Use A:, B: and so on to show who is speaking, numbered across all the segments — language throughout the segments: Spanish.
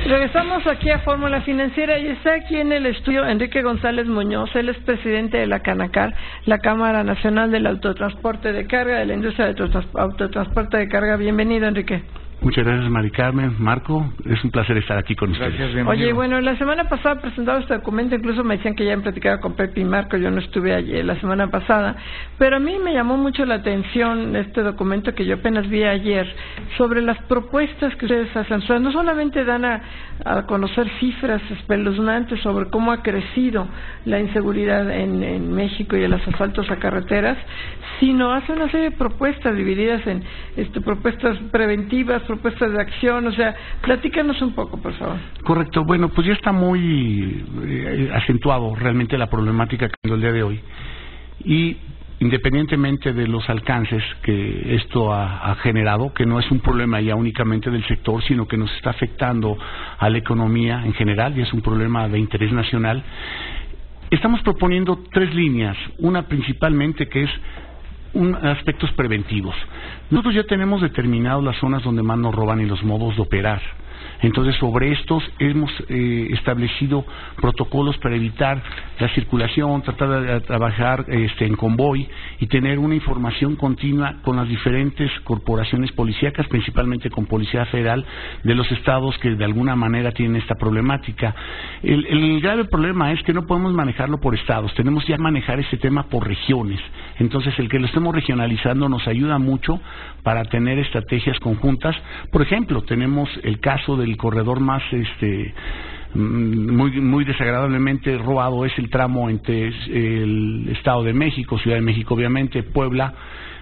A: Regresamos aquí a Fórmula Financiera y está aquí en el estudio Enrique González Muñoz. Él es presidente de la CANACAR, la Cámara Nacional del Autotransporte de Carga, de la industria de autotransporte de carga. Bienvenido, Enrique.
B: Muchas gracias, Mari Carmen. Marco, es un placer estar aquí con ustedes.
C: Gracias,
A: Oye, bueno, la semana pasada presentaba este documento, incluso me decían que ya han platicado con Pepe y Marco, yo no estuve allí la semana pasada, pero a mí me llamó mucho la atención este documento que yo apenas vi ayer, sobre las propuestas que ustedes hacen. O sea, no solamente dan a conocer cifras espeluznantes sobre cómo ha crecido la inseguridad en México y en los asaltos a carreteras, sino hacen una serie de propuestas divididas en propuestas preventivas, propuestas de acción. O sea, platícanos un poco, por favor.
B: Correcto. Bueno, pues ya está muy acentuado realmente la problemática que el día de hoy. Y independientemente de los alcances que esto ha generado, que no es un problema ya únicamente del sector, sino que nos está afectando a la economía en general y es un problema de interés nacional, estamos proponiendo 3 líneas. Una principalmente que es aspectos preventivos. Nosotros ya tenemos determinadas las zonas donde más nos roban y los modos de operar. Entonces, sobre estos hemos establecido protocolos para evitar la circulación, tratar de trabajar en convoy y tener una información continua con las diferentes corporaciones policíacas, principalmente con Policía Federal de los estados que de alguna manera tienen esta problemática. El grave problema es que no podemos manejarlo por estados, tenemos ya que manejar este tema por regiones. Entonces, el que lo estemos regionalizando nos ayuda mucho para tener estrategias conjuntas. Por ejemplo, tenemos el caso del corredor más muy desagradablemente robado, es el tramo entre el Estado de México, Ciudad de México obviamente, Puebla,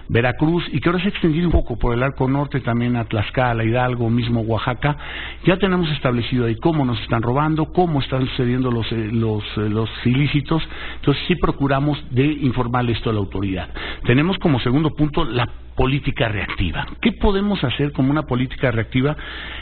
B: Veracruz, y que ahora se ha extendido un poco por el arco norte también a Tlaxcala, Hidalgo, mismo Oaxaca. Ya tenemos establecido ahí cómo nos están robando, cómo están sucediendo los ilícitos. Entonces sí procuramos de informarle esto a la autoridad. Tenemos como segundo punto la política reactiva. ¿Qué podemos hacer como una política reactiva?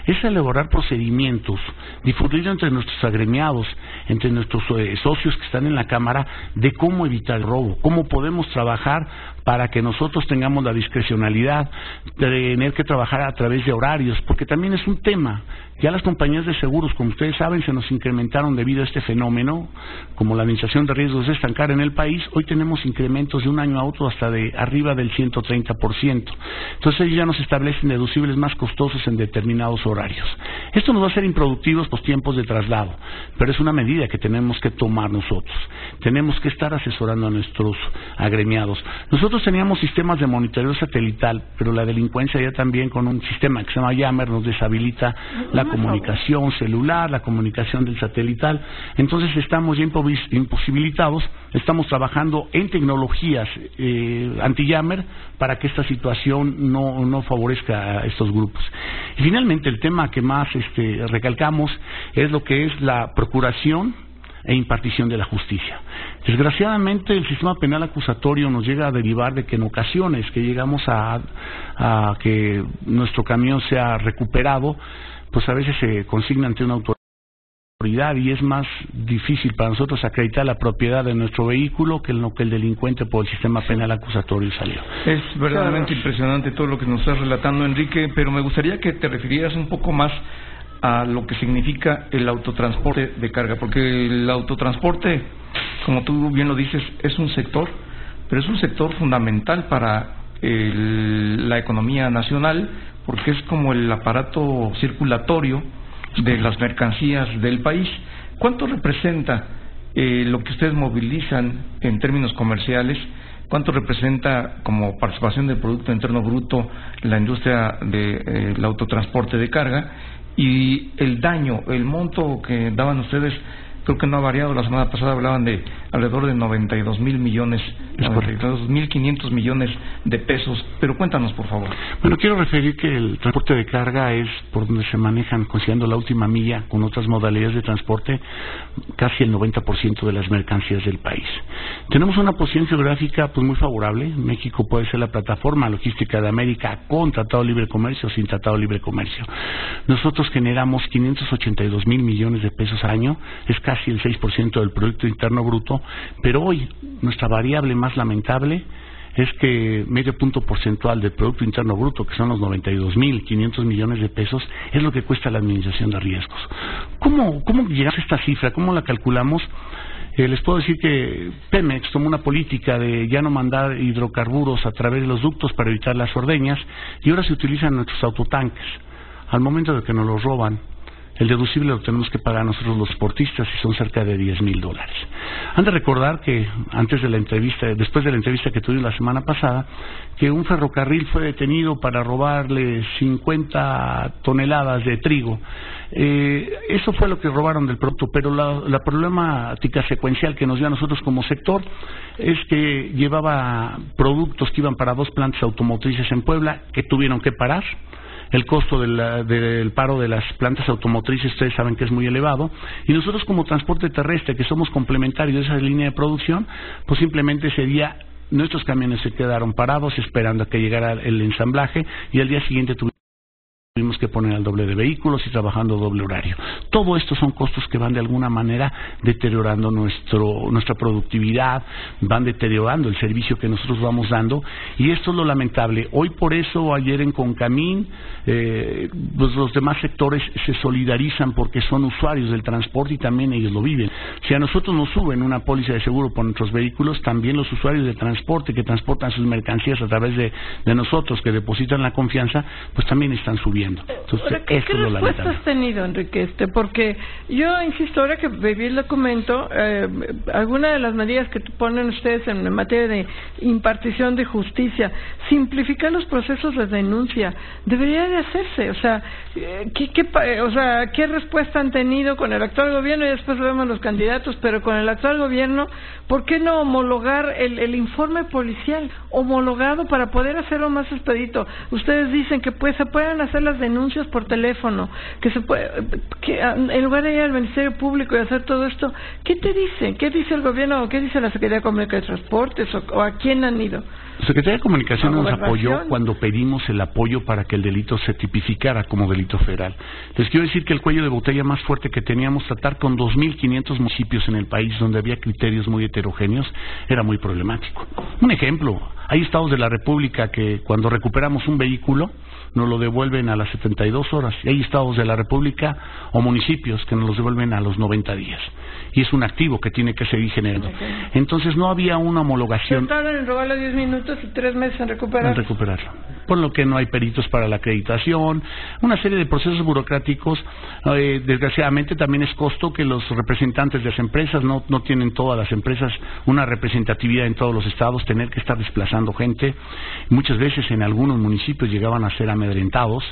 B: Es elaborar procedimientos, difundir entre nuestros agremiados, entre nuestros socios que están en la Cámara, de cómo evitar el robo, cómo podemos trabajar para que nosotros tengamos la discrecionalidad, tener que trabajar a través de horarios, porque también es un tema. Ya las compañías de seguros, como ustedes saben, se nos incrementaron debido a este fenómeno, como la Administración de Riesgos de Estancar en el país. Hoy tenemos incrementos de un año a otro hasta de arriba del 130%. Entonces ellos ya nos establecen deducibles más costosos en determinados horarios. Esto nos va a hacer improductivos los tiempos de traslado, pero es una medida que tenemos que tomar nosotros. Tenemos que estar asesorando a nuestros agremiados. Nosotros teníamos sistemas de monitoreo satelital, pero la delincuencia ya también con un sistema que se llama Yammer nos deshabilita la comunicación celular, la comunicación del satelital. Entonces estamos ya imposibilitados. Estamos trabajando en tecnologías anti-Yammer para que esta situación no favorezca a estos grupos. Y finalmente el tema que más recalcamos es lo que es la procuración e impartición de la justicia. Desgraciadamente el sistema penal acusatorio nos llega a derivar de que en ocasiones que llegamos a que nuestro camión sea recuperado, pues a veces se consigna ante una autoridad y es más difícil para nosotros acreditar la propiedad de nuestro vehículo que lo que el delincuente por el sistema penal acusatorio salió.
C: Es verdaderamente impresionante todo lo que nos estás relatando, Enrique, pero me gustaría que te refirieras un poco más a lo que significa el autotransporte de carga, porque el autotransporte, como tú bien lo dices, es un sector, pero es un sector fundamental para la economía nacional, porque es como el aparato circulatorio de las mercancías del país. ¿Cuánto representa lo que ustedes movilizan en términos comerciales? ¿Cuánto representa como participación del Producto Interno Bruto la industria del autotransporte de carga? Y el daño, el monto que daban ustedes, creo que no ha variado. La semana pasada hablaban de alrededor de 92,000 millones, 92,500 millones de pesos. Pero cuéntanos, por favor.
B: Bueno, quiero referir que el transporte de carga es por donde se manejan, considerando la última milla, con otras modalidades de transporte, casi el 90% de las mercancías del país. Tenemos una posición geográfica pues muy favorable. México puede ser la plataforma logística de América con Tratado de Libre Comercio o sin Tratado de Libre Comercio. Nosotros generamos 582,000 millones de pesos al año, es casi el 6% del Producto Interno Bruto, pero hoy nuestra variable más lamentable es que medio punto porcentual del Producto Interno Bruto, que son los 92.500 millones de pesos, es lo que cuesta la administración de riesgos. ¿Cómo llegamos a esta cifra? ¿Cómo la calculamos? Les puedo decir que Pemex tomó una política de ya no mandar hidrocarburos a través de los ductos para evitar las ordeñas, y ahora se utilizan nuestros autotanques. Al momento de que nos los roban, el deducible lo tenemos que pagar nosotros los transportistas, y son cerca de $10,000. Han de recordar que después de la entrevista que tuvimos la semana pasada, que un ferrocarril fue detenido para robarle 50 toneladas de trigo. Eso fue lo que robaron del producto, pero la problemática secuencial que nos dio a nosotros como sector es que llevaba productos que iban para 2 plantas automotrices en Puebla, que tuvieron que parar. El costo del paro de las plantas automotrices, ustedes saben que es muy elevado, y nosotros como transporte terrestre, que somos complementarios de esa línea de producción, pues simplemente ese día nuestros camiones se quedaron parados esperando a que llegara el ensamblaje, y al día siguiente tuvimos que poner al doble de vehículos y trabajando doble horario. Todo esto son costos que van de alguna manera deteriorando nuestra productividad, van deteriorando el servicio que nosotros vamos dando, y esto es lo lamentable. Hoy por eso, ayer en Concamín, pues los demás sectores se solidarizan porque son usuarios del transporte y también ellos lo viven. Si a nosotros nos suben una póliza de seguro por nuestros vehículos, también los usuarios de transporte que transportan sus mercancías a través de nosotros, que depositan la confianza, pues también están subiendo. Entonces,
A: ¿Qué respuesta has tenido, Enrique? Porque yo insisto, ahora que viví el documento, alguna de las medidas que ponen ustedes en materia de impartición de justicia, simplificar los procesos de denuncia, debería de hacerse. O sea, ¿qué respuesta han tenido con el actual gobierno? Y después vemos los candidatos, pero con el actual gobierno, ¿por qué no homologar el informe policial homologado para poder hacerlo más expedito? Ustedes dicen que se pueden hacer las denuncias por teléfono, que en lugar de ir al Ministerio Público y hacer todo esto, ¿qué te dicen? ¿Qué dice el gobierno o qué dice la Secretaría de Comunicaciones y Transportes o a quién han ido?
B: La Secretaría de Comunicación nos apoyó cuando pedimos el apoyo para que el delito se tipificara como delito federal. Les quiero decir que el cuello de botella más fuerte que teníamos, tratar con 2.500 municipios en el país donde había criterios muy heterogéneos, era muy problemático. Un ejemplo, hay estados de la República que cuando recuperamos un vehículo nos lo devuelven a las 72 horas. Y hay estados de la República o municipios que nos los devuelven a los 90 días. Y es un activo que tiene que seguir generando. Okay. Entonces no había una homologación.
A: Se tardan en robarlo 10 minutos y 3 meses en recuperarlo.
B: Por lo que no hay peritos para la acreditación, una serie de procesos burocráticos. Desgraciadamente también es costo que los representantes de las empresas, no tienen todas las empresas una representatividad en todos los estados, tener que estar desplazando gente. Muchas veces en algunos municipios llegaban a ser amedrentados.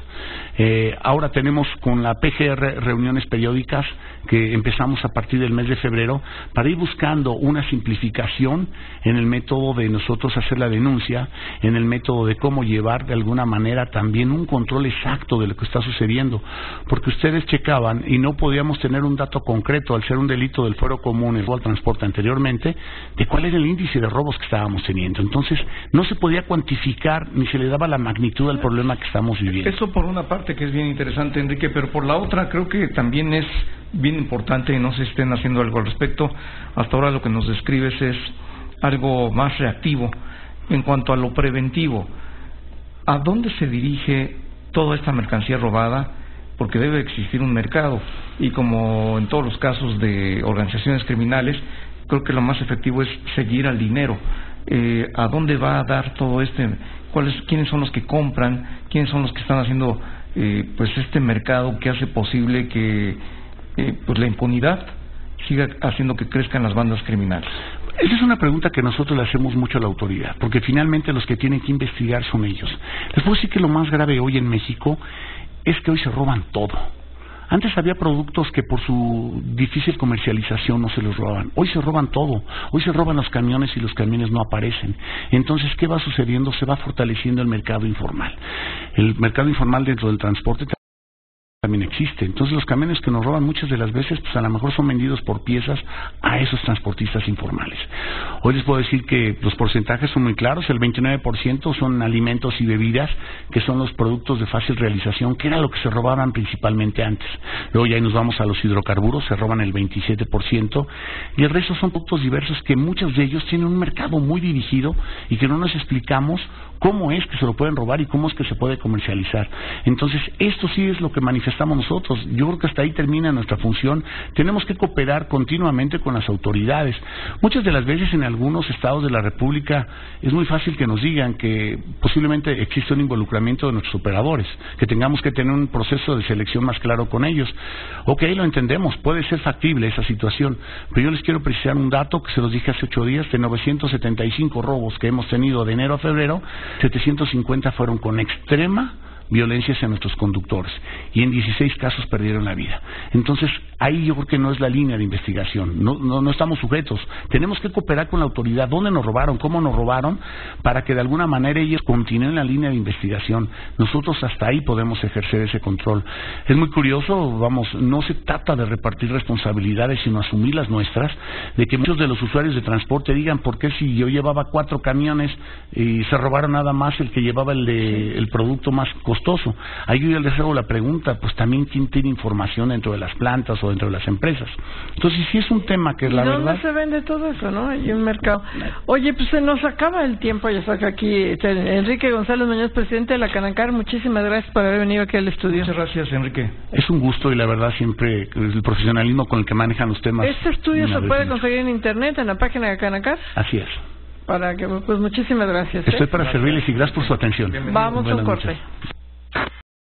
B: Ahora tenemos con la PGR reuniones periódicas que empezamos a partir del mes de febrero para ir buscando una simplificación en el método de nosotros hacer la denuncia, en el método de cómo llevar de alguna manera también un control exacto de lo que está sucediendo, porque ustedes checaban y no podíamos tener un dato concreto al ser un delito del fuero común, el robo al transporte anteriormente, de cuál era el índice de robos que estábamos teniendo. Entonces no se podía cuantificar ni se le daba la magnitud al problema que estamos viviendo.
C: Eso por una parte que es bien interesante, Enrique, pero por la otra creo que también es bien importante, no se estén haciendo algo al respecto. Hasta ahora lo que nos describes es algo más reactivo. En cuanto a lo preventivo, ¿a dónde se dirige toda esta mercancía robada? Porque debe existir un mercado, y como en todos los casos de organizaciones criminales, creo que lo más efectivo es seguir al dinero. ¿A dónde va a dar todo quiénes son los que compran, quiénes son los que están haciendo pues este mercado que hace posible que pues la impunidad siga haciendo que crezcan las bandas criminales?
B: Esa es una pregunta que nosotros le hacemos mucho a la autoridad, porque finalmente los que tienen que investigar son ellos. Les puedo decir que lo más grave hoy en México es que hoy se roban todo. Antes había productos que por su difícil comercialización no se los robaban. Hoy se roban todo. Hoy se roban los camiones y los camiones no aparecen. Entonces, ¿qué va sucediendo? Se va fortaleciendo el mercado informal. El mercado informal dentro del transporte también existe. Entonces los camiones que nos roban muchas de las veces, pues a lo mejor son vendidos por piezas a esos transportistas informales. Hoy les puedo decir que los porcentajes son muy claros. El 29% son alimentos y bebidas, que son los productos de fácil realización, que era lo que se robaban principalmente antes. Luego ya nos vamos a los hidrocarburos, se roban el 27%, y el resto son productos diversos que muchos de ellos tienen un mercado muy dirigido y que no nos explicamos cómo es que se lo pueden robar y cómo es que se puede comercializar. Entonces, esto sí es lo que manifestamos nosotros. Yo creo que hasta ahí termina nuestra función. Tenemos que cooperar continuamente con las autoridades. Muchas de las veces en algunos estados de la República es muy fácil que nos digan que posiblemente existe un involucramiento de nuestros operadores, que tengamos que tener un proceso de selección más claro con ellos. Ok, lo entendemos, puede ser factible esa situación, pero yo les quiero precisar un dato que se los dije hace 8 días. De 975 robos que hemos tenido de enero a febrero, 750 fueron con extrema violencia hacia nuestros conductores, y en 16 casos perdieron la vida. Entonces, ahí yo creo que no es la línea de investigación, no estamos sujetos. Tenemos que cooperar con la autoridad, dónde nos robaron, cómo nos robaron, para que de alguna manera ellos continúen la línea de investigación. Nosotros hasta ahí podemos ejercer ese control. Es muy curioso, vamos, no se trata de repartir responsabilidades, sino asumir las nuestras, de que muchos de los usuarios de transporte digan, ¿por qué si yo llevaba 4 camiones y se robaron nada más el que llevaba el producto más costoso? Ahí yo les hago la pregunta, pues también quién tiene información dentro de las plantas o dentro de las empresas. Entonces sí es un tema que la verdad...
A: ¿Dónde se vende todo eso, no? Hay un mercado. Oye, pues se nos acaba el tiempo, ya saca aquí Enrique González Muñoz, presidente de la Canacar. Muchísimas gracias por haber venido aquí al estudio.
C: Muchas gracias, Enrique.
B: Es un gusto, y la verdad siempre el profesionalismo con el que manejan los temas.
A: Este estudio se puede conseguir en internet, en la página de Canacar.
B: Así es.
A: Para que, pues muchísimas gracias.
B: Estoy para servirles, y gracias por su atención.
A: Vamos a un corte.
B: Noches.